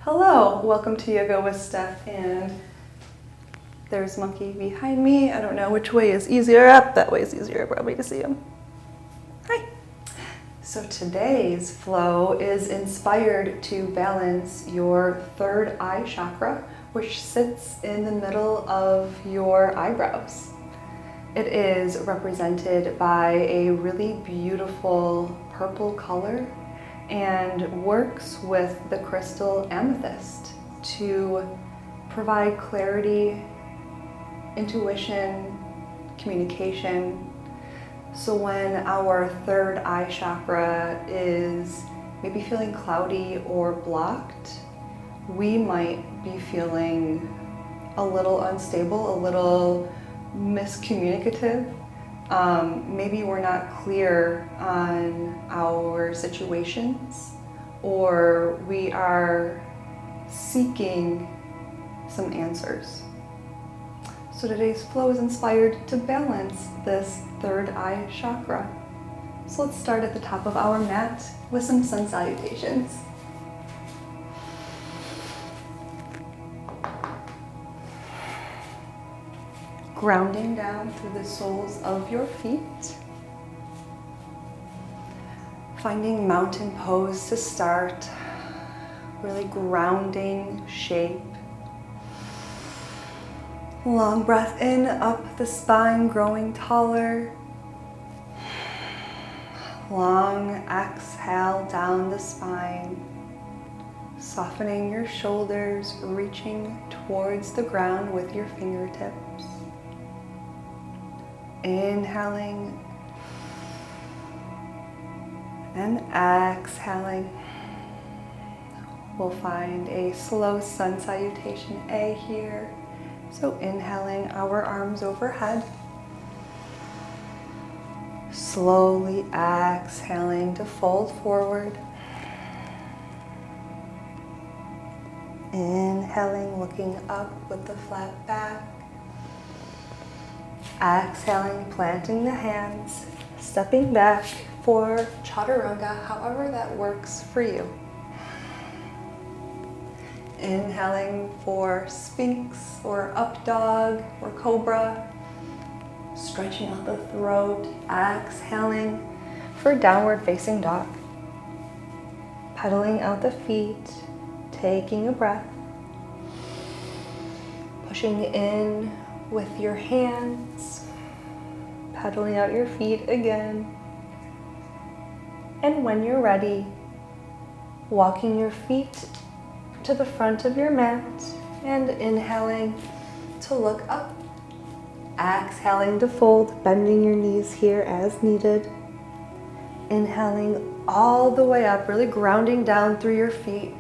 Hello, welcome to Yoga with Steff, and there's Monkey behind me. I don't know which way is easier. Up that way is easier probably to see him. Hi. So today's flow is inspired to balance your third eye chakra, which sits in the middle of your eyebrows. It is represented by a really beautiful purple color and works with the crystal amethyst to provide clarity, intuition, communication. So when our third eye chakra is maybe feeling cloudy or blocked, we might be feeling a little unstable, a little miscommunicative. Maybe we're not clear on our situations, or we are seeking some answers. So today's flow is inspired to balance this third eye chakra. So let's start at the top of our mat with some sun salutations. Grounding down through the soles of your feet. Finding mountain pose to start. Really grounding shape. Long breath in, up the spine, growing taller. Long exhale down the spine. Softening your shoulders, reaching towards the ground with your fingertips. Inhaling and exhaling. We'll find a slow sun salutation A here. So inhaling, our arms overhead. Slowly exhaling to fold forward. Inhaling, looking up with the flat back. Exhaling, planting the hands, stepping back for Chaturanga, however that works for you. Inhaling for Sphinx or Up Dog or Cobra, stretching out the throat. Exhaling for Downward Facing Dog. Pedaling out the feet, taking a breath. Pushing in with your hands, pedaling out your feet again. And when you're ready, walking your feet to the front of your mat and inhaling to look up. Exhaling to fold, bending your knees here as needed. Inhaling all the way up, really grounding down through your feet.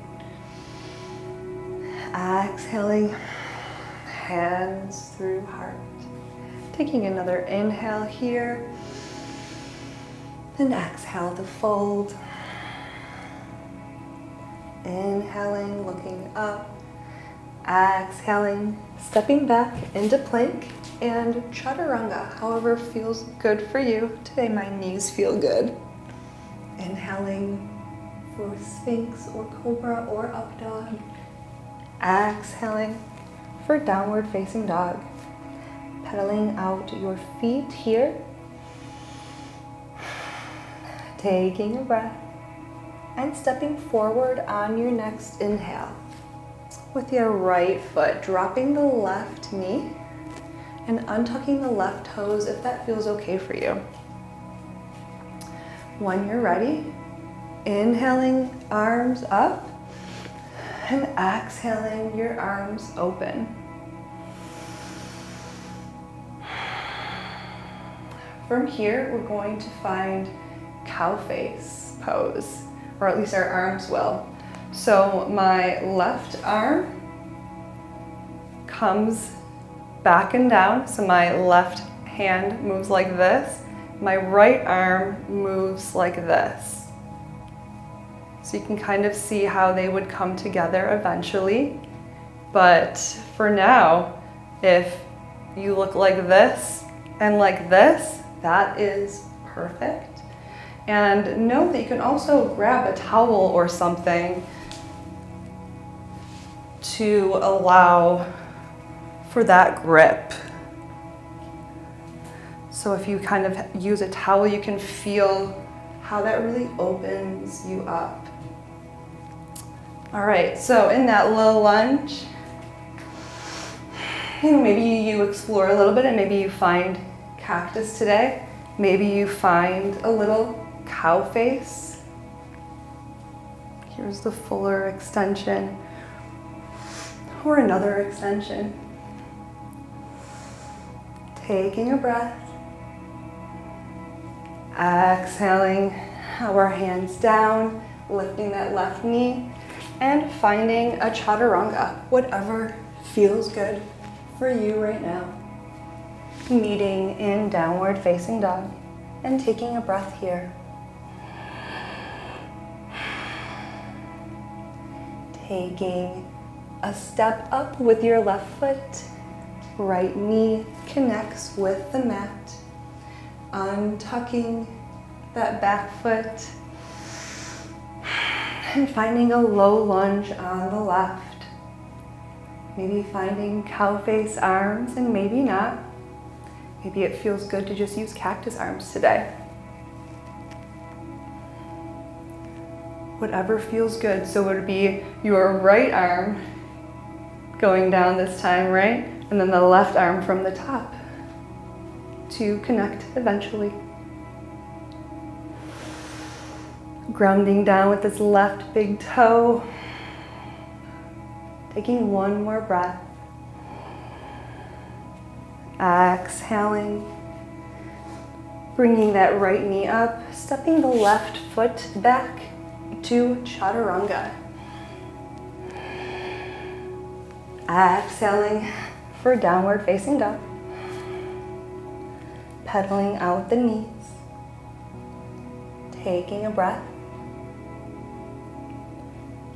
Exhaling, hands through heart. Taking another inhale here. And exhale to fold. Inhaling, looking up. Exhaling, stepping back into plank and Chaturanga, however feels good for you. Today my knees feel good. Inhaling for Sphinx or Cobra or Up Dog. Exhaling for Downward Facing Dog. Pedaling out your feet here. Taking a breath and stepping forward on your next inhale. With your right foot, dropping the left knee and untucking the left toes if that feels okay for you. When you're ready, inhaling, arms up, and exhaling, your arms open. From here, we're going to find cow face pose, or at least our arms will. So my left arm comes back and down, so my left hand moves like this. My right arm moves like this. So you can kind of see how they would come together eventually. But for now, if you look like this and like this, that is perfect. And know that you can also grab a towel or something to allow for that grip. So if you kind of use a towel, you can feel how that really opens you up. All right, so in that low lunge, maybe you explore a little bit and maybe you find cactus today. Maybe you find a little cow face. Here's the fuller extension or another extension. Taking a breath. Exhaling our hands down, lifting that left knee, and finding a chaturanga, whatever feels good for you right now. Meeting in downward facing dog and taking a breath here. Taking a step up with your left foot, right knee connects with the mat. Untucking that back foot and finding a low lunge on the left. Maybe finding cow face arms and maybe not. Maybe it feels good to just use cactus arms today. Whatever feels good. So it would be your right arm going down this time, right? And then the left arm from the top to connect eventually. Grounding down with this left big toe. Taking one more breath. Exhaling. Bringing that right knee up, stepping the left foot back to chaturanga. Exhaling for downward facing dog. Pedaling out the knees. Taking a breath.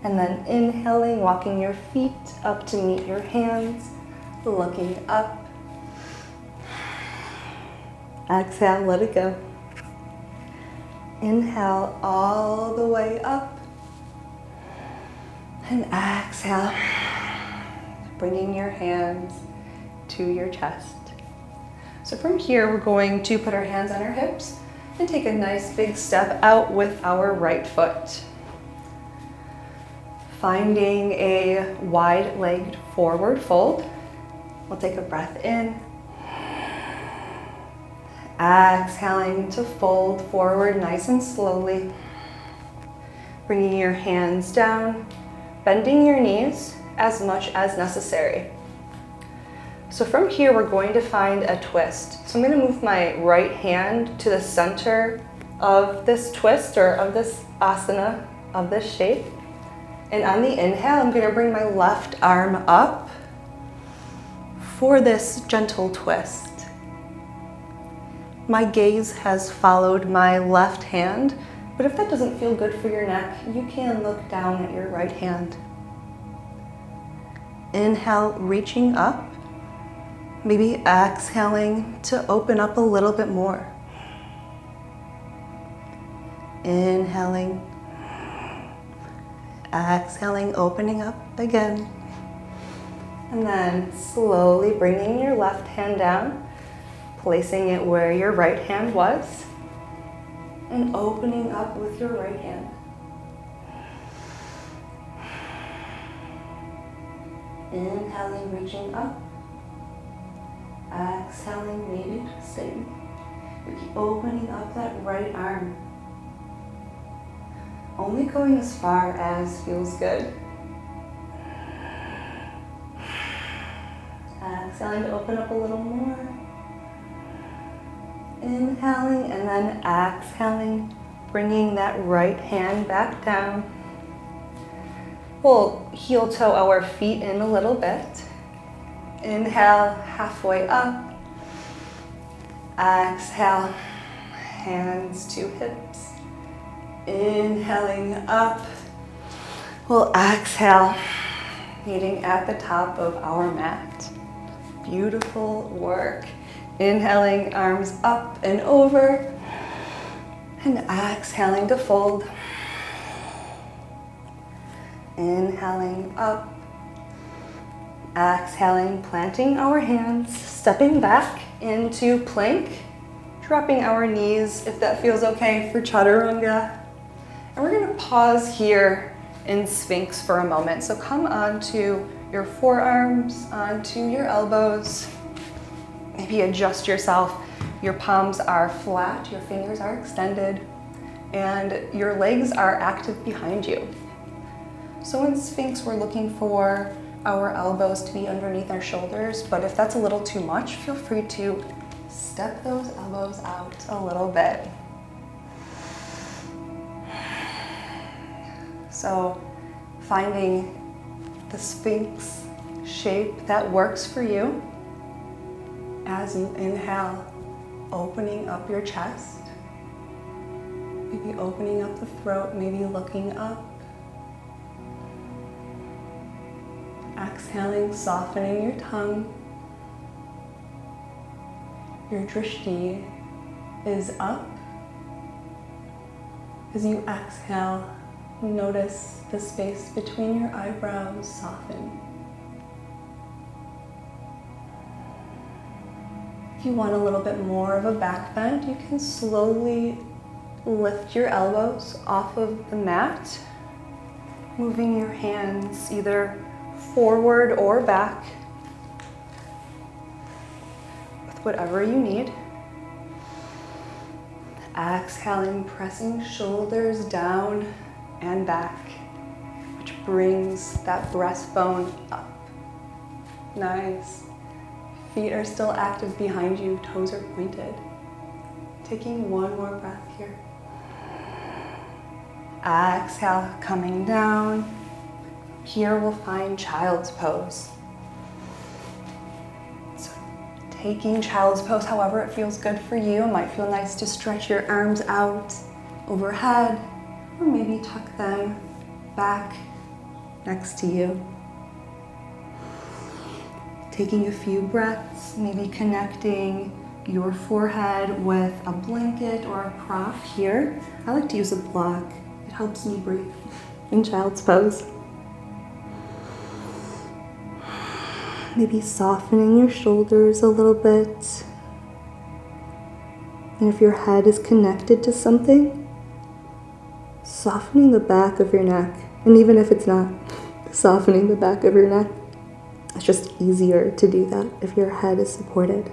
And then inhaling, walking your feet up to meet your hands, looking up. Exhale, let it go. Inhale all the way up. And exhale, bringing your hands to your chest. So from here, we're going to put our hands on our hips and take a nice big step out with our right foot. Finding a wide-legged forward fold. We'll take a breath in. Exhaling to fold forward nice and slowly. Bringing your hands down, bending your knees as much as necessary. So from here, we're going to find a twist. So I'm going to move my right hand to the center of this twist or of this asana, of this shape. And on the inhale, I'm going to bring my left arm up for this gentle twist. My gaze has followed my left hand, but if that doesn't feel good for your neck, you can look down at your right hand. Inhale, reaching up. Maybe exhaling to open up a little bit more. Inhaling. Exhaling, opening up again. And then slowly bringing your left hand down, placing it where your right hand was, and opening up with your right hand. Inhaling, reaching up. Exhaling, maybe twisting. We keep opening up that right arm. Only going as far as feels good. Exhaling to open up a little more. Inhaling and then exhaling, bringing that right hand back down. We'll heel toe our feet in a little bit. Inhale, halfway up. Exhale, hands to hips. Inhaling up. We'll exhale, meeting at the top of our mat. Beautiful work. Inhaling, arms up and over. And exhaling to fold. Inhaling up. Exhaling, planting our hands, stepping back into plank, dropping our knees if that feels okay for chaturanga. And we're gonna pause here in Sphinx for a moment. So come onto your forearms, onto your elbows. Maybe adjust yourself. Your palms are flat, your fingers are extended, and your legs are active behind you. So in Sphinx, we're looking for our elbows to be underneath our shoulders, but if that's a little too much, feel free to step those elbows out a little bit. So finding the Sphinx shape that works for you as you inhale, opening up your chest, maybe opening up the throat, maybe looking up. Exhaling, softening your tongue. Your drishti is up. As you exhale, notice the space between your eyebrows soften. If you want a little bit more of a back bend, you can slowly lift your elbows off of the mat, moving your hands either forward or back with whatever you need. Exhaling, pressing shoulders down and back, which brings that breastbone up. Nice. Feet are still active behind you, toes are pointed. Taking one more breath here. Exhale, coming down. Here we'll find child's pose. So taking child's pose however it feels good for you. It might feel nice to stretch your arms out overhead, or maybe tuck them back next to you. Taking a few breaths, maybe connecting your forehead with a blanket or a prop here. I like to use a block. It helps me breathe in child's pose. Maybe softening your shoulders a little bit. And if your head is connected to something, softening the back of your neck. And even if it's not, softening the back of your neck. It's just easier to do that if your head is supported.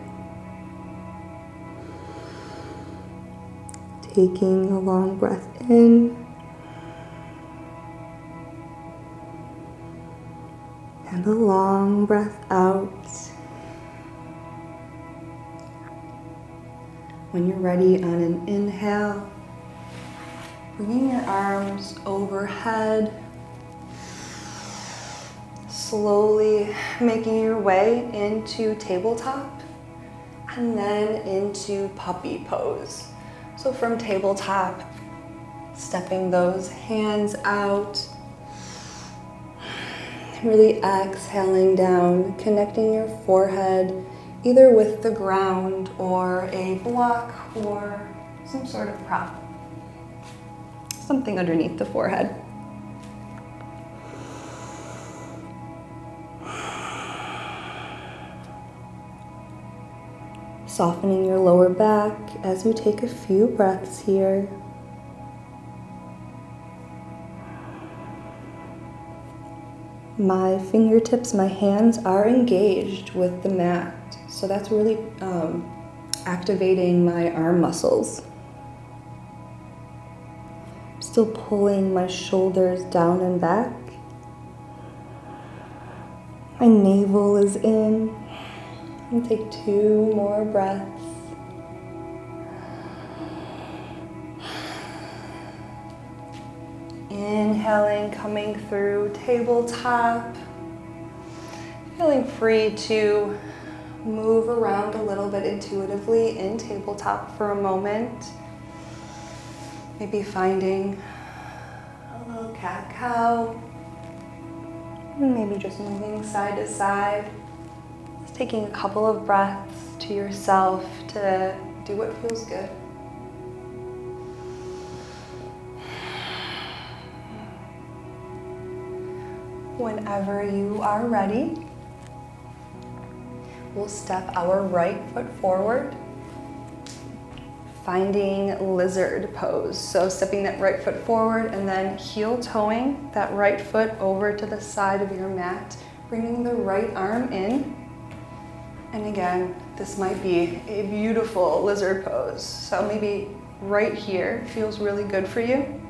Taking a long breath in. And a long breath out. When you're ready on an inhale, bringing your arms overhead, slowly making your way into tabletop and then into puppy pose. So from tabletop, stepping those hands out, really exhaling down, connecting your forehead either with the ground or a block or some sort of prop, something underneath the forehead. Softening your lower back as you take a few breaths here. My fingertips, my hands are engaged with the mat, so that's really activating my arm muscles. Still pulling my shoulders down and back. My navel is in. And take 2 more breaths. Inhaling, coming through tabletop. Feeling free to move around a little bit intuitively in tabletop for a moment. Maybe finding a little cat-cow. And maybe just moving side to side. Taking a couple of breaths to yourself to do what feels good. Whenever you are ready, we'll step our right foot forward, finding lizard pose. So stepping that right foot forward and then heel toeing that right foot over to the side of your mat, bringing the right arm in. And again, this might be a beautiful lizard pose. So maybe right here feels really good for you.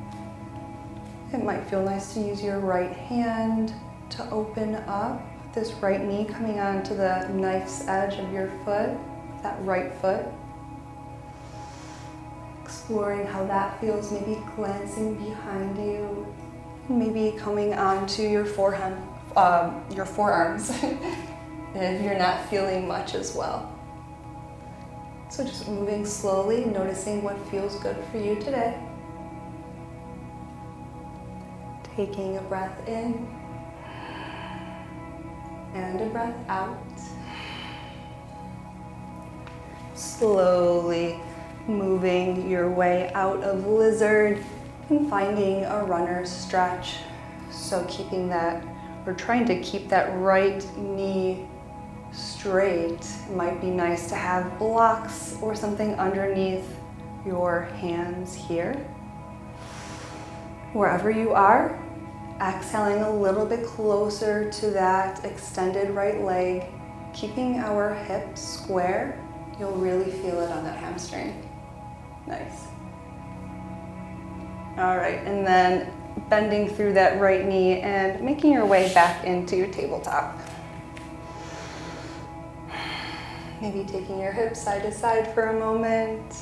It might feel nice to use your right hand to open up this right knee coming onto the knife's edge of your foot, that right foot. Exploring how that feels, maybe glancing behind you, maybe coming onto your forearms if you're not feeling much as well. So just moving slowly, noticing what feels good for you today. Taking a breath in and a breath out. Slowly moving your way out of lizard and finding a runner's stretch. So keeping that, or trying to keep that right knee straight. It might be nice to have blocks or something underneath your hands here. Wherever you are, exhaling a little bit closer to that extended right leg, keeping our hips square. You'll really feel it on that hamstring. Nice. All right, and then bending through that right knee and making your way back into your tabletop. Maybe taking your hips side to side for a moment.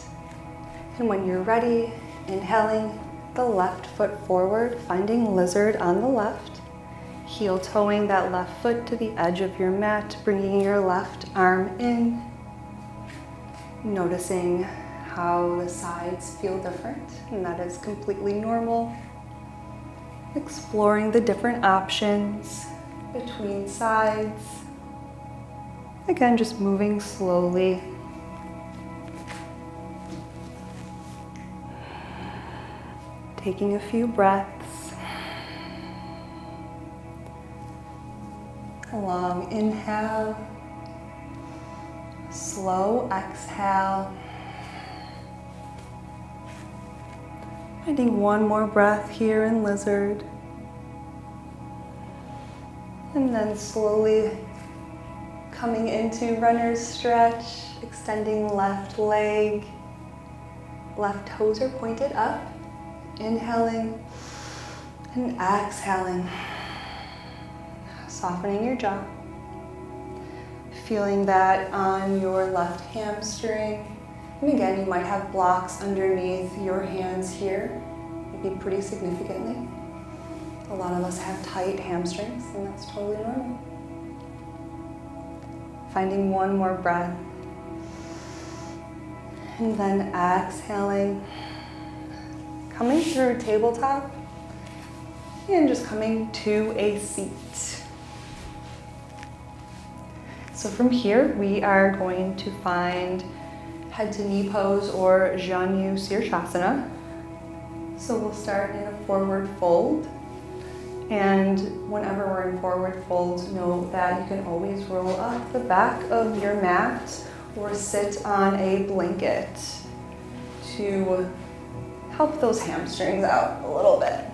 And when you're ready, inhaling the left foot forward, finding lizard on the left, heel toeing that left foot to the edge of your mat, bringing your left arm in, noticing how the sides feel different, and that is completely normal. Exploring the different options between sides. Again, just moving slowly. Taking a few breaths. A long inhale. Slow exhale. Finding one more breath here in lizard. And then slowly coming into runner's stretch, extending left leg. Left toes are pointed up. Inhaling and exhaling. Softening your jaw. Feeling that on your left hamstring. And again, you might have blocks underneath your hands here, maybe pretty significantly. A lot of us have tight hamstrings, and that's totally normal. Finding one more breath. And then exhaling. Coming through tabletop and just coming to a seat. So from here, we are going to find head to knee pose or Janu Sirsasana. So we'll start in a forward fold. And whenever we're in forward fold, know that you can always roll up the back of your mat or sit on a blanket to help those hamstrings out a little bit.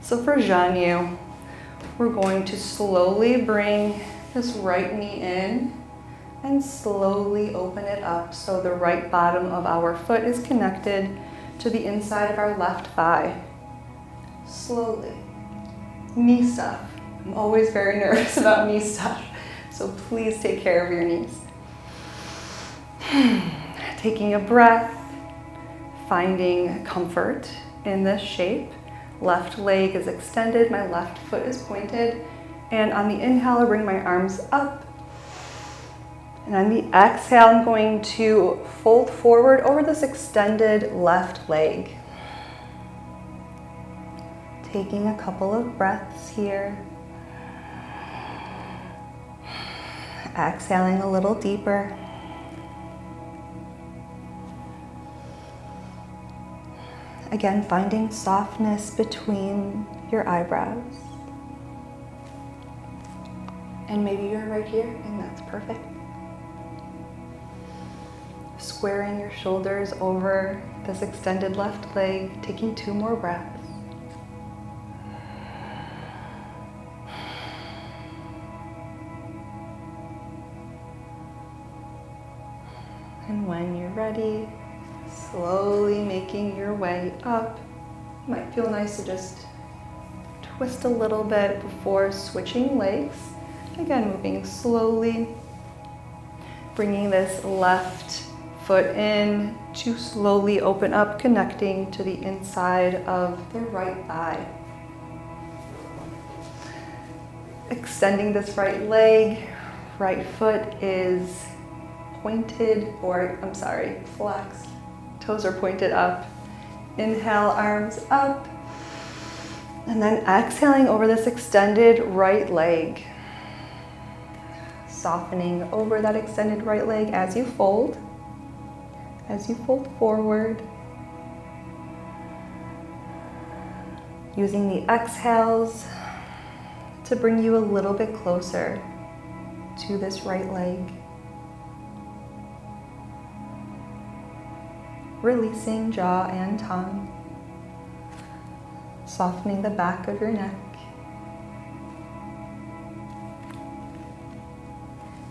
So for Janu, we're going to slowly bring this right knee in and slowly open it up so the right bottom of our foot is connected to the inside of our left thigh. Slowly. Knee stuff. I'm always very nervous about knee stuff, so please take care of your knees. Taking a breath, finding comfort in this shape. Left leg is extended, my left foot is pointed, and on the inhale, I bring my arms up. And on the exhale, I'm going to fold forward over this extended left leg. Taking a couple of breaths here. Exhaling a little deeper. Again, finding softness between your eyebrows. And maybe you're right here, and that's perfect. Squaring your shoulders over this extended left leg, taking 2 more breaths. And when you're ready, slowly making your way up. Might feel nice to just twist a little bit before switching legs. Again, moving slowly, bringing this left foot in to slowly open up, connecting to the inside of the right thigh. Extending this right leg, right foot is pointed, or I'm sorry, flexed. Toes are pointed up. Inhale, arms up. And then exhaling over this extended right leg. Softening over that extended right leg as you fold forward. Using the exhales to bring you a little bit closer to this right leg. Releasing jaw and tongue. Softening the back of your neck.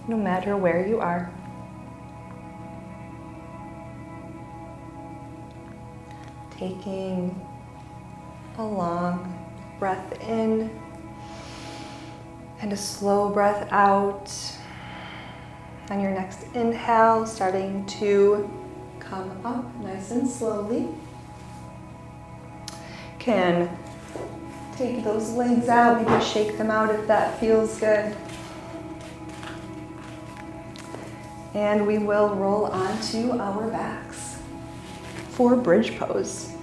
No matter where you are. Taking a long breath in and a slow breath out. On your next inhale, starting to come up nice and slowly. Can take those legs out, maybe shake them out if that feels good. And we will roll onto our backs for bridge pose.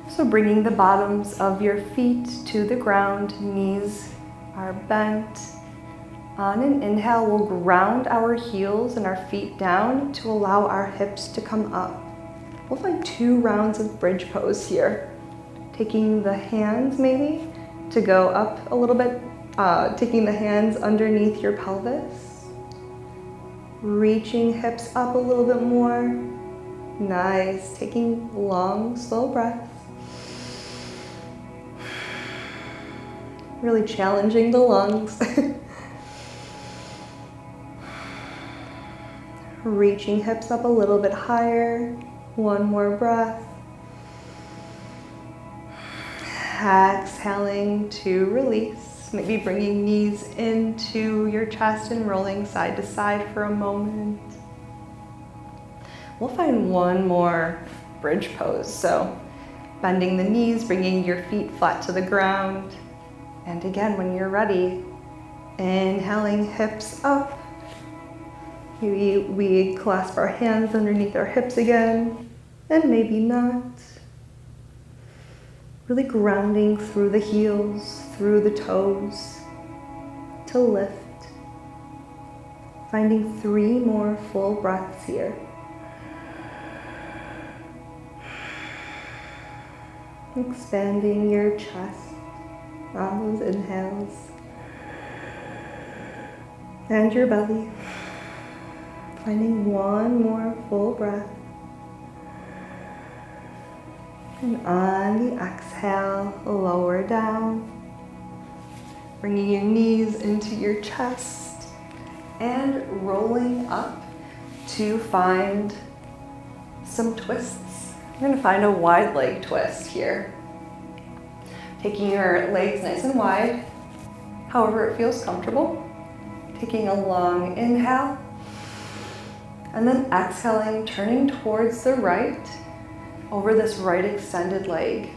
So bringing the bottoms of your feet to the ground, knees are bent. On an inhale, we'll ground our heels and our feet down to allow our hips to come up. We'll find 2 rounds of bridge pose here. Taking the hands maybe to go up a little bit, taking the hands underneath your pelvis. Reaching hips up a little bit more. Nice, taking long, slow breaths. Really challenging the lungs. Reaching hips up a little bit higher. 1 more breath. Exhaling to release. Maybe bringing knees into your chest and rolling side to side for a moment. We'll find 1 more bridge pose. So bending the knees, bringing your feet flat to the ground. And again, when you're ready, inhaling hips up. Maybe we clasp our hands underneath our hips again, and maybe not. Really grounding through the heels, through the toes, to lift. Finding 3 more full breaths here. Expanding your chest on those inhales. And your belly. Finding 1 more full breath. And on the exhale, lower down. Bringing your knees into your chest and rolling up to find some twists. We're going to find a wide leg twist here. Taking your legs nice and wide, however it feels comfortable. Taking a long inhale. And then exhaling, turning towards the right, over this right extended leg.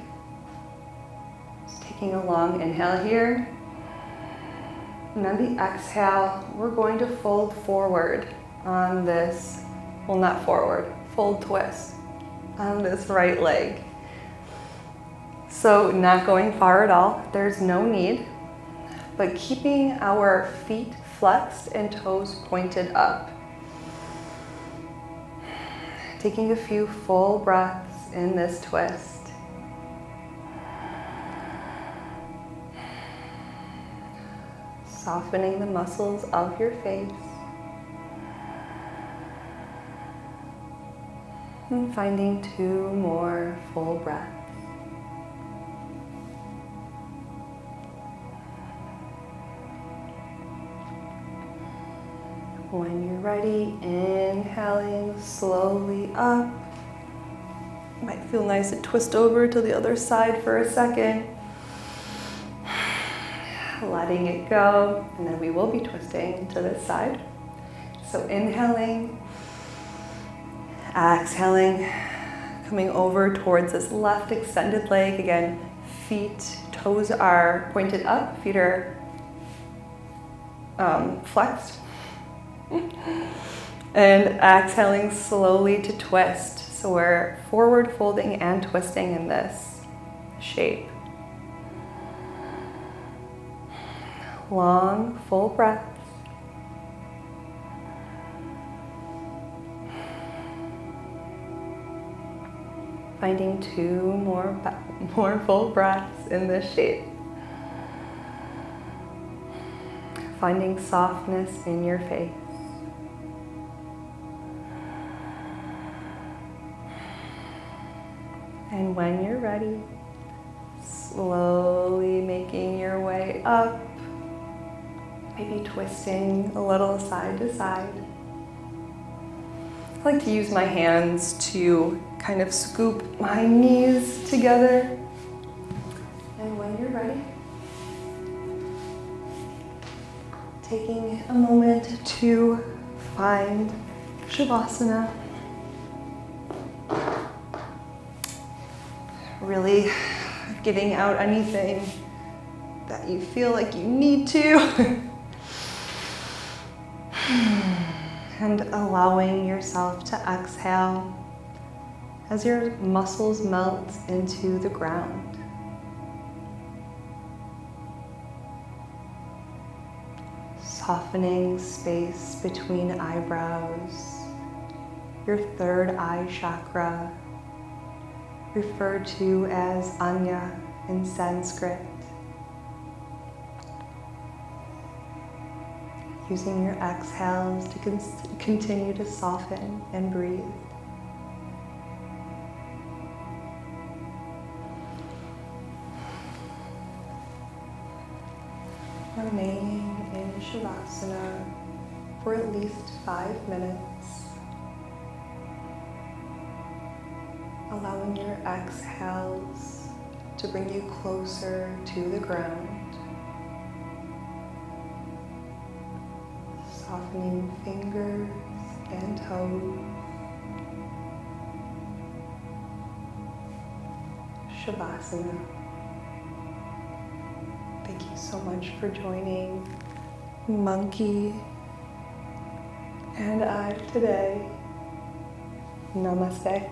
Just taking a long inhale here. And on the exhale, we're going to fold forward on this, well, not forward, fold twist on this right leg. So not going far at all, there's no need, but keeping our feet flexed and toes pointed up. Taking a few full breaths in this twist. softening the muscles of your face. And finding 2 more full breaths. When you're ready, inhaling slowly up. Might feel nice to twist over to the other side for a second. Letting it go, and then we will be twisting to this side. So inhaling, exhaling, coming over towards this left extended leg. Again, feet, toes are pointed up, feet are flexed. And exhaling slowly to twist. So we're forward folding and twisting in this shape. Long, full breaths. Finding 2 more full breaths in this shape. Finding softness in your face. And when you're ready, slowly making your way up, maybe twisting a little side to side. I like to use my hands to kind of scoop my knees together. And when you're ready, taking a moment to find Shavasana. Really getting out anything that you feel like you need to. And allowing yourself to exhale as your muscles melt into the ground. Softening space between eyebrows, your 3rd eye chakra, referred to as Anya in Sanskrit. Using your exhales to continue to soften and breathe. Remaining in Shavasana for at least 5 minutes. Allowing your exhales to bring you closer to the ground. Softening fingers and toes. Shavasana. Thank you so much for joining Monkey and I today. Namaste.